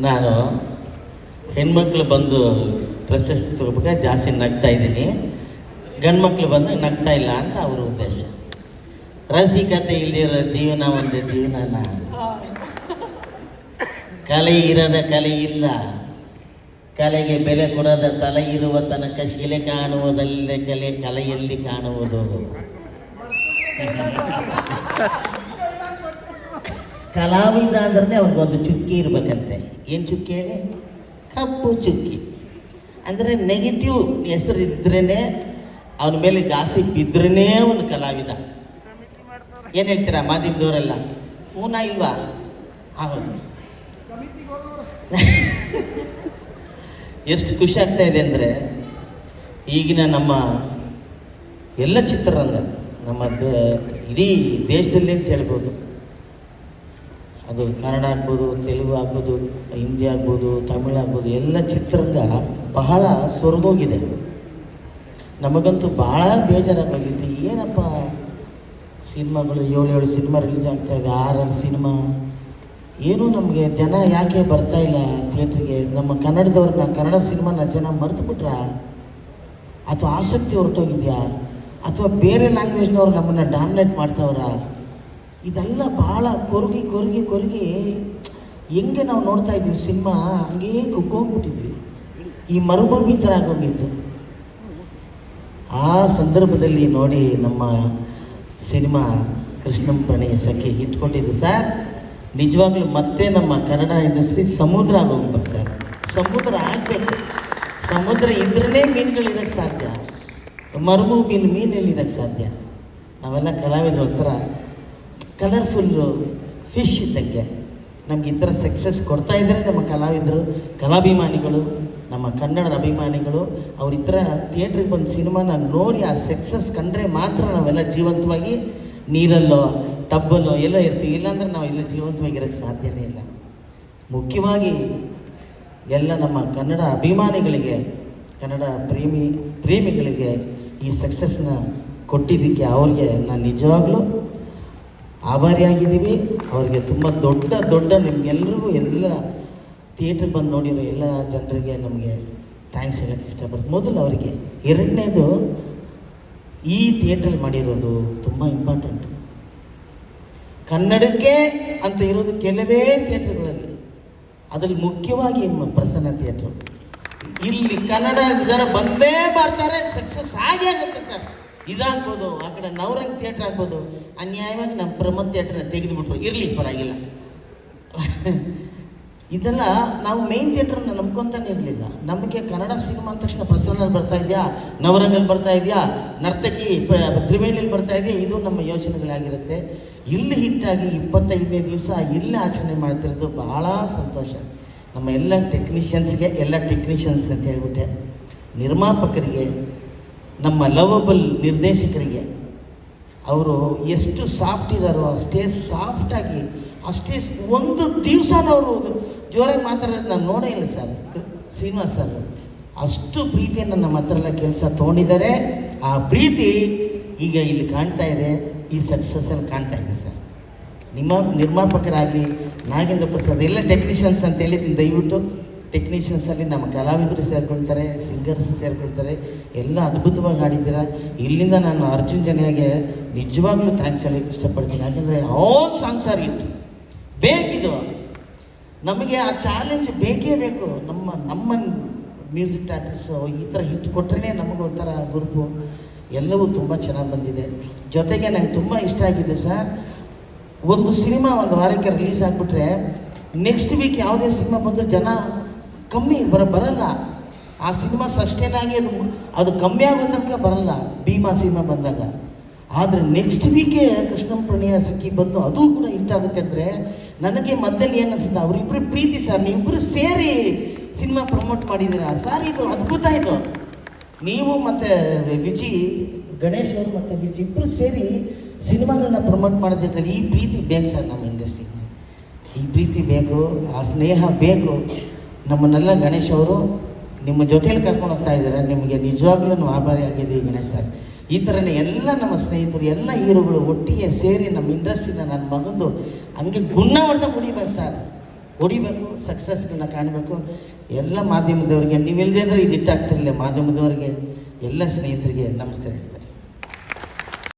ನಾನು ಹೆಣ್ಮಕ್ಳು ಬಂದು ಪ್ರಶಸ್ತಿ ತಗೋಬೇಕಾದ್ರೆ ಜಾಸ್ತಿ ನಗ್ತಾ ಇದ್ದೀನಿ, ಗಂಡ್ಮಕ್ಳು ಬಂದು ನಗ್ತಾ ಇಲ್ಲ ಅಂತ ಅವ್ರ ಉದ್ದೇಶ. ರಸಿಕತೆ ಇಲ್ದಿರೋ ಜೀವನ ಒಂದು ಜೀವನನ, ಕಲೆ ಇರದ ಕಲೆ ಇಲ್ಲ, ಕಲೆಗೆ ಬೆಲೆ ಕೊಡದ ತಲೆ ಇರುವ ತನಕ ಶಿಲೆ ಕಾಣುವುದಲ್ಲದೆ ಕಲೆಯಲ್ಲಿ ಕಾಣುವುದು. ಕಲಾವಿದ ಅಂದ್ರೆ ಅವ್ರಿಗೊಂದು ಚುಕ್ಕಿ ಇರ್ಬೇಕಂತೆ. ಏನು ಚುಕ್ಕಿ ಹೇಳಿ? ಕಪ್ಪು ಚುಕ್ಕಿ. ಅಂದರೆ ನೆಗೆಟಿವ್ ಹೆಸರು ಇದ್ರೇ, ಅವನ ಮೇಲೆ ಗಾಸಿಪ್ ಇದ್ರೇ ಒಂದು ಕಲಾವಿದ. ಏನು ಹೇಳ್ತೀರಾ ಮಾಧ್ಯಮದವರೆಲ್ಲ? ಹೂನಾ ಇಲ್ವಾ? ಹೌದು. ಎಷ್ಟು ಖುಷಿ ಆಗ್ತಾ ಇದೆ ಅಂದರೆ, ಈಗಿನ ನಮ್ಮ ಎಲ್ಲ ಚಿತ್ರರಂಗ, ನಮ್ಮ ಇಡೀ ದೇಶದಲ್ಲಿ ಅಂತ ಹೇಳ್ಬೋದು, ಅದು ಕನ್ನಡ ಆಗ್ಬೋದು, ತೆಲುಗು ಆಗ್ಬೋದು, ಹಿಂದಿ ಆಗ್ಬೋದು, ತಮಿಳು ಆಗ್ಬೋದು, ಎಲ್ಲ ಚಿತ್ರರಂಗ ಬಹಳ ಸೊರಗೋಗಿದೆ. ನಮಗಂತೂ ಭಾಳ ಬೇಜಾರಾಗೋಗಿತ್ತು. ಏನಪ್ಪ ಸಿನಿಮಾಗಳು 7 ಸಿನಿಮಾ ರಿಲೀಸ್ ಆಗ್ತಾಯಿದೆ, 6 ಸಿನಿಮಾ, ಏನೂ ನಮಗೆ ಜನ ಯಾಕೆ ಬರ್ತಾ ಇಲ್ಲ ಥಿಯೇಟ್ರಿಗೆ? ನಮ್ಮ ಕನ್ನಡದವ್ರನ್ನ, ಕನ್ನಡ ಸಿನಿಮಾನ ಜನ ಮರೆತು ಬಿಟ್ರಾ? ಅಥವಾ ಆಸಕ್ತಿ ಹೊರಟೋಗಿದೆಯಾ? ಅಥವಾ ಬೇರೆ ಲ್ಯಾಂಗ್ವೇಜ್ನವ್ರು ನಮ್ಮನ್ನು ಡಾಮಿನೇಟ್ ಮಾಡ್ತಾವ್ರಾ? ಇದೆಲ್ಲ ಭಾಳ ಕೊರಗಿ ಹೆಂಗೆ ನಾವು ನೋಡ್ತಾ ಇದ್ದೀವಿ ಸಿನಿಮಾ, ಹಂಗೇ ಕುಗ್ಗೋಗ್ಬಿಟ್ಟಿದ್ವಿ. ಈ ಮರುಭೂಮಿ ಥರ ಆಗೋಗಿತ್ತು. ಆ ಸಂದರ್ಭದಲ್ಲಿ ನೋಡಿ ನಮ್ಮ ಸಿನಿಮಾ ಕೃಷ್ಣಂ ಪ್ರಣಯ ಸಖಿ ಹಿಟ್ ಕೊಟ್ಟಿದ್ದು ಸರ್. ನಿಜವಾಗ್ಲೂ ಮತ್ತೆ ನಮ್ಮ ಕನ್ನಡ ಇಂಡಸ್ಟ್ರಿ ಸಮುದ್ರ ಆಗೋಗ್ಬೇಕು ಸರ್. ಸಮುದ್ರ ಆಗಬೇಕು. ಸಮುದ್ರ ಇದ್ರೇ ಮೀನುಗಳಿರೋಕ್ಕೆ ಸಾಧ್ಯ, ಮರುಭೂಮಿಲಿ ಮೀನೆಲ್ಲಿರೋಕ್ಕೆ ಸಾಧ್ಯ? ನಾವೆಲ್ಲ ಕಲಾವಿದರು ಒಂಥರ ಕಲರ್ಫುಲ್ಲು ಫಿಶ್ ಇದ್ದಂಗೆ. ನಮ್ಗೆ ಈ ಥರ ಸಕ್ಸಸ್ ಕೊಡ್ತಾ ಇದ್ದರೆ ನಮ್ಮ ಕಲಾವಿದರು, ಕಲಾಭಿಮಾನಿಗಳು, ನಮ್ಮ ಕನ್ನಡದ ಅಭಿಮಾನಿಗಳು, ಅವ್ರ ಈ ಥರ ಥಿಯೇಟ್ರಿಗೆ ಬಂದು ಸಿನಿಮಾನ ನೋಡಿ ಆ ಸಕ್ಸಸ್ ಕಂಡ್ರೆ ಮಾತ್ರ ನಾವೆಲ್ಲ ಜೀವಂತವಾಗಿ ನೀರಲ್ಲೋ ಟಬ್ಬಲ್ಲೋ ಎಲ್ಲೋ ಇರ್ತೀವಿ. ಇಲ್ಲಾಂದರೆ ನಾವು ಎಲ್ಲ ಜೀವಂತವಾಗಿರೋಕ್ಕೆ ಸಾಧ್ಯನೇ ಇಲ್ಲ. ಮುಖ್ಯವಾಗಿ ಎಲ್ಲ ನಮ್ಮ ಕನ್ನಡ ಅಭಿಮಾನಿಗಳಿಗೆ, ಕನ್ನಡ ಪ್ರೇಮಿಗಳಿಗೆ ಈ ಸಕ್ಸಸ್ನ ಕೊಟ್ಟಿದ್ದಕ್ಕೆ ಅವ್ರಿಗೆ ನಾನು ನಿಜವಾಗ್ಲೂ ಆಭಾರಿಯಾಗಿದ್ದೀವಿ. ಅವ್ರಿಗೆ ತುಂಬ ದೊಡ್ಡ ನಿಮಗೆಲ್ರಿಗೂ, ಎಲ್ಲ ಥಿಯೇಟ್ರಿಗೆ ಬಂದು ನೋಡಿರೋ ಎಲ್ಲ ಜನರಿಗೆ ನಮಗೆ ಥ್ಯಾಂಕ್ಸ್ ಹೇಳೋಕ್ಕೆ ಇಷ್ಟಪಡ್ತೀನಿ. ಮೊದಲು ಅವರಿಗೆ. ಎರಡನೇದು, ಈ ಥಿಯೇಟ್ರಲ್ಲಿ ಮಾಡಿರೋದು ತುಂಬ ಇಂಪಾರ್ಟೆಂಟ್. ಕನ್ನಡಕ್ಕೆ ಅಂತ ಇರೋದು ಕೆಲವೇ ಥಿಯೇಟ್ರ್ಗಳಲ್ಲಿ, ಅದರಲ್ಲಿ ಮುಖ್ಯವಾಗಿ ಪ್ರಸನ್ನ ಥಿಯೇಟ್ರು. ಇಲ್ಲಿ ಕನ್ನಡ ಜನ ಬಂದೇ ಬರ್ತಾರೆ, ಸಕ್ಸಸ್ ಆಗೇ ಆಗುತ್ತೆ ಸರ್. ಇದಾಗ್ಬೋದು, ಆ ಕಡೆ ನವರಂಗ್ ಥಿಯೇಟ್ರ್ ಆಗ್ಬೋದು. ಅನ್ಯಾಯವಾಗಿ ನಮ್ಮ ಪ್ರಮೋದ್ ಥಿಯೇಟ್ರನ್ನ ತೆಗೆದುಬಿಟ್ರು, ಇರಲಿ ಪರವಾಗಿಲ್ಲ. ಇದೆಲ್ಲ ನಾವು ಮೇನ್ ಥಿಯೇಟ್ರನ್ನ ನಂಬ್ಕೊತಾನೆ ಇರಲಿಲ್ಲ. ನಮಗೆ ಕನ್ನಡ ಸಿನಿಮಾ ಅಂದ ತಕ್ಷಣ ಪ್ರಸನ್ನಲ್ಲಿ ಬರ್ತಾ ಇದೆಯಾ, ನವರಂಗಲ್ಲಿ ಬರ್ತಾ ಇದೆಯಾ, ನರ್ತಕಿ ತ್ರಿವೇಣಿಯಲ್ಲಿ ಬರ್ತಾ ಇದೆಯಾ, ಇದು ನಮ್ಮ ಯೋಚನೆಗಳಾಗಿರುತ್ತೆ. ಇಲ್ಲಿ ಹಿಟ್ಟಾಗಿ 25ನೇ ದಿವಸ ಇಲ್ಲಿ ಆಚರಣೆ ಮಾಡ್ತಿರೋದು ಭಾಳ ಸಂತೋಷ. ನಮ್ಮ ಎಲ್ಲ ಟೆಕ್ನಿಷಿಯನ್ಸ್ ಅಂತ ಹೇಳ್ಬಿಟ್ಟೆ, ನಿರ್ಮಾಪಕರಿಗೆ, ನಮ್ಮ ಲವಬಲ್ ನಿರ್ದೇಶಕರಿಗೆ, ಅವರು ಎಷ್ಟು ಸಾಫ್ಟ್ ಇದ್ದಾರೋ ಅಷ್ಟೇ ಸಾಫ್ಟಾಗಿ, ಅಷ್ಟೇ ಒಂದು ದಿವಸನವರು ಜೋರಾಗಿ ಮಾತಾಡೋದು ನಾನು ನೋಡೇ ಇಲ್ಲ ಸರ್. ಶ್ರೀನಿವಾಸ್ ಸರ್ ಅಷ್ಟು ಪ್ರೀತಿಯನ್ನು ನಮ್ಮ ಹತ್ರ ಎಲ್ಲ ಕೆಲಸ ತೊಗೊಂಡಿದ್ದಾರೆ. ಆ ಪ್ರೀತಿ ಈಗ ಇಲ್ಲಿ ಕಾಣ್ತಾ ಇದೆ, ಈ ಸಕ್ಸಸ್ಸಲ್ಲಿ ಕಾಣ್ತಾ ಇದೆ ಸರ್. ನಿಮ್ಮ ನಿರ್ಮಾಪಕರಾಗಲಿ, ನಾಗೇಂದ್ರ ಪ್ರಸಾದ್, ಎಲ್ಲ ಟೆಕ್ನಿಷಿಯನ್ಸ್ ಅಂತ ಹೇಳಿದ್ದೀನಿ. ದಯವಿಟ್ಟು ಟೆಕ್ನಿಷಿಯನ್ಸಲ್ಲಿ ನಮ್ಮ ಕಲಾವಿದರು ಸೇರ್ಕೊಳ್ತಾರೆ, ಸಿಂಗರ್ಸ್ ಸೇರ್ಕೊಳ್ತಾರೆ, ಎಲ್ಲ ಅದ್ಭುತವಾಗಿ ಆಡಿದ್ದೀರ. ಇಲ್ಲಿಂದ ನಾನು ಅರ್ಜುನ್ ಜನಿಯಾಗೆ ನಿಜವಾಗ್ಲೂ ಥ್ಯಾಂಕ್ಸ್ ಹೇಳಕ್ಕೆ ಇಷ್ಟಪಡ್ತೀನಿ. ಯಾಕೆಂದರೆ ಆಲ್ ಸಾಂಗ್ಸ್ ಆರ್ ಹಿಟ್. ಬೇಕಿದು, ನಮಗೆ ಆ ಚಾಲೆಂಜ್ ಬೇಕೇ ಬೇಕು. ನಮ್ಮ ಮ್ಯೂಸಿಕ್ ಡೈರೆಕ್ಟರ್ಸು ಈ ಥರ ಹಿಟ್ ಕೊಟ್ಟರೆ ನಮಗೊಂಥರ ಗುರುಪು. ಎಲ್ಲವೂ ತುಂಬ ಚೆನ್ನಾಗಿ ಬಂದಿದೆ. ಜೊತೆಗೆ ನಂಗೆ ತುಂಬ ಇಷ್ಟ ಆಗಿದೆ ಸರ್, ಒಂದು ಸಿನಿಮಾ ಒಂದು ವಾರಕ್ಕೆ ರಿಲೀಸ್ ಆಗಿಬಿಟ್ರೆ ನೆಕ್ಸ್ಟ್ ವೀಕ್ ಯಾವುದೇ ಸಿನಿಮಾ ಬಂದರೂ ಜನ ಕಮ್ಮಿ ಬರಲ್ಲ. ಆ ಸಿನಿಮಾ ಸಸ್ಟೇನ್ ಆಗಿ ಅದು ಕಮ್ಮಿ ಆಗೋ ತನಕ ಬರಲ್ಲ. ಭೀಮಾ ಸಿನಿಮಾ ಬಂದಾಗ. ಆದರೆ ನೆಕ್ಸ್ಟ್ ವೀಕೆ ಕೃಷ್ಣಂ ಪ್ರಣಯ ಸಖಿ ಬಂದು ಅದು ಕೂಡ ಹಿಟ್ಟಾಗುತ್ತೆ ಅಂದರೆ ನನಗೆ ಮಧ್ಯದಲ್ಲಿ ಏನು ಅನಿಸುತ್ತೆ, ಅವರಿಬ್ಬರು ಪ್ರೀತಿ ಸರ್, ನೀವಿಬ್ಬರು ಸೇರಿ ಸಿನಿಮಾ ಪ್ರಮೋಟ್ ಮಾಡಿದ್ದೀರಾ ಸರ್, ಇದು ಅದ್ಭುತ. ಇದು ನೀವು ಮತ್ತು ಗಣೇಶ್ ಅವರು ಮತ್ತು ವಿಜಿ ಇಬ್ಬರು ಸೇರಿ ಸಿನಿಮಾಗಳನ್ನ ಪ್ರಮೋಟ್ ಮಾಡೋದಿದ್ದಲ್ಲಿ ಈ ಪ್ರೀತಿ ಬೇಕು ಸರ್. ನಮ್ಮ ಇಂಡಸ್ಟ್ರಿಗೆ ಈ ಪ್ರೀತಿ ಬೇಕು, ಆ ಸ್ನೇಹ ಬೇಕು. ನಮ್ಮನ್ನೆಲ್ಲ ಗಣೇಶ್ ಅವರು ನಿಮ್ಮ ಜೊತೆಯಲ್ಲಿ ಕರ್ಕೊಂಡು ಹೋಗ್ತಾ ಇದ್ದಾರೆ. ನಿಮಗೆ ನಿಜವಾಗ್ಲೂ ಆಭಾರಿ ಆಗಿದ್ದೀವಿ ಗಣೇಶ್ ಸರ್. ಈ ಥರನೇ ಎಲ್ಲ ನಮ್ಮ ಸ್ನೇಹಿತರು ಎಲ್ಲ ಹೀರೋಗಳು ಒಟ್ಟಿಗೆ ಸೇರಿ ನಮ್ಮ ಇಂಡಸ್ಟ್ರಿನ ನನ್ನ ಮಗಂದು ಹಂಗೆ ಗುಣ ಹೊಡೆದ ಹೊಡಿಬೇಕು, ಸಕ್ಸಸ್ಗಳನ್ನ ಕಾಣಬೇಕು. ಎಲ್ಲ ಮಾಧ್ಯಮದವರಿಗೆ ನೀವಿಲ್ಲದೆ ಅಂದರೆ ಇದು ಇಟ್ಟಾಗ್ತಿರಲಿಲ್ಲ. ಮಾಧ್ಯಮದವರಿಗೆ ಎಲ್ಲ ಸ್ನೇಹಿತರಿಗೆ ನಮಸ್ಕಾರ.